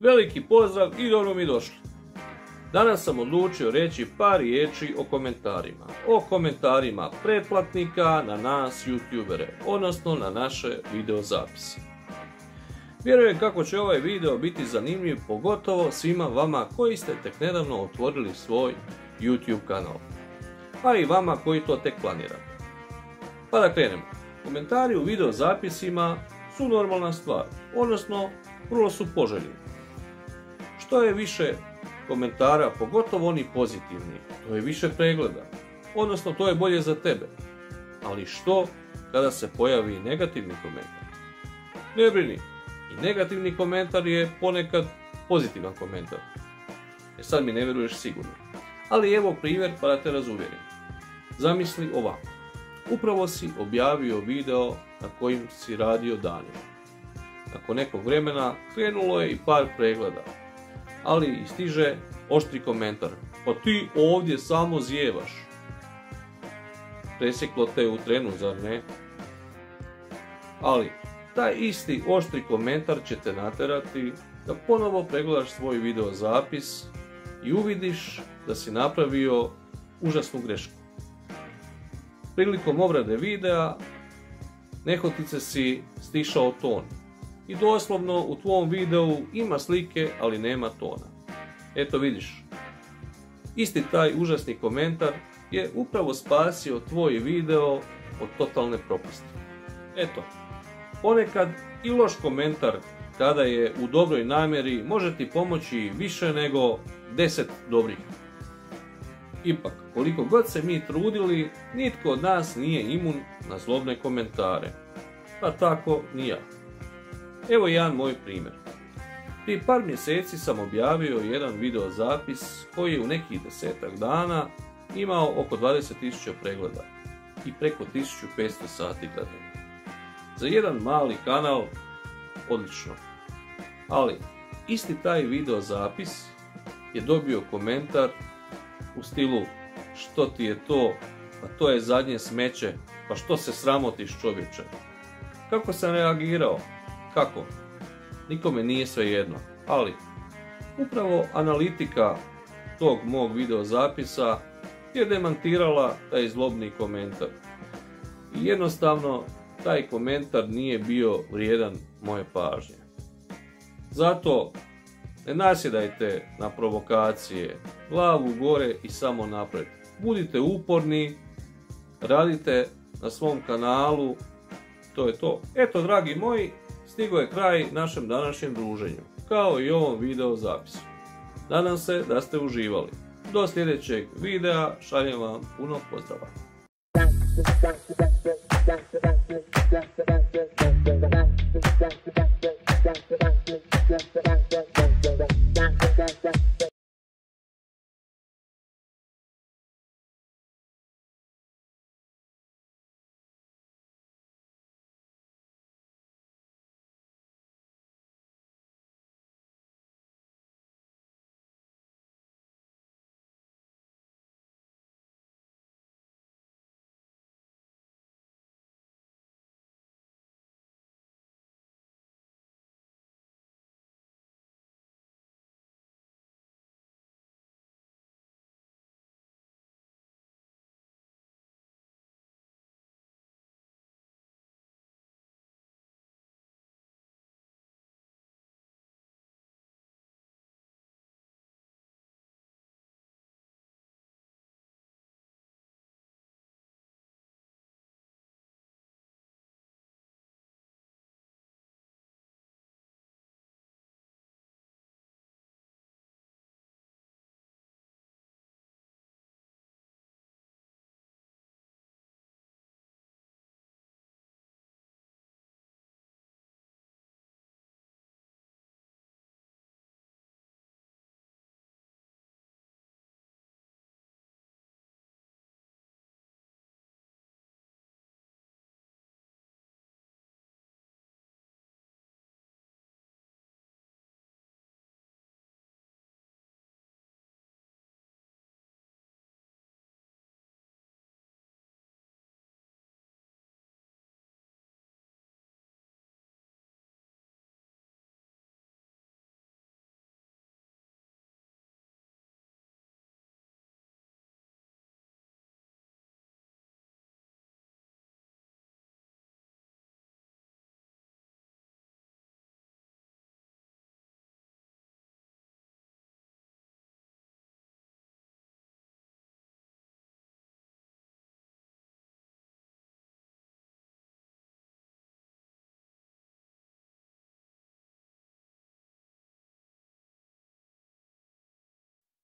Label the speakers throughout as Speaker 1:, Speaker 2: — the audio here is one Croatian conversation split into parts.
Speaker 1: Veliki pozdrav i dobro mi došli. Danas sam odlučio reći par riječi o komentarima. O komentarima pretplatnika na nas youtubere, odnosno na naše videozapise. Vjerujem kako će ovaj video biti zanimljiv, pogotovo svima vama koji ste tek nedavno otvorili svoj YouTube kanal, a i vama koji to tek planirate. Pa da krenemo. Komentari u videozapisima su normalna stvar, odnosno vrlo su poželjni. Što je više komentara, pogotovo oni pozitivni, to je više pregleda, odnosno to je bolje za tebe. Ali što kada se pojavi negativni komentar? Ne brini, i negativni komentar je ponekad pozitivan komentar. Sad mi ne vjeruješ sigurno. Ali evo primjer pa da te razuvjerim. Zamisli ovako. Upravo si objavio video na kojim si radio danima. Nakon nekog vremena krenulo je i par pregleda, ali stiže oštri komentar. Pa ti ovdje samo zijevaš. Presjeklo te u trenu, zar ne? Ali taj isti oštri komentar će te naterati da ponovo pregledaš svoj videozapis i uvidiš da si napravio užasnu grešku. Prilikom obrade videa nehotice si stišao ton i doslovno u tvom videu ima slike, ali nema tona. Eto vidiš, isti taj užasni komentar je upravo spasio tvoj video od totalne propasti. Eto, ponekad i loš komentar kada je u dobroj namjeri može ti pomoći više nego 10 dobrih. Ipak, koliko god se mi trudili, nitko od nas nije imun na zlobne komentare. Pa tako ni ja. Evo jedan moj primjer. Prije par mjeseci sam objavio jedan videozapis koji je u nekih 10-ak dana imao oko 20.000 pregleda i preko 1500 sati gledanja. Za jedan mali kanal odlično. Ali isti taj videozapis je dobio komentar u stilu što ti je to, pa to je zadnje smeće, pa što se sramotiš čovječe. Kako sam reagirao? Kako? Nikome nije svejedno, ali upravo analitika tog mog videozapisa je demantirala taj zlobni komentar. I jednostavno taj komentar nije bio vrijedan moje pažnje. Zato ne nasjedajte na provokacije, glavu gore i samo naprijed. Budite uporni, radite na svom kanalu, to je to. Eto, dragi moji, stigao je kraj našem današnjem druženju, kao i ovom video zapisu. Nadam se da ste uživali. Do sljedećeg videa šaljem vam puno pozdrava.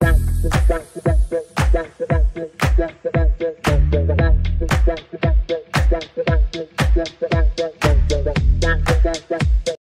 Speaker 2: Thank you.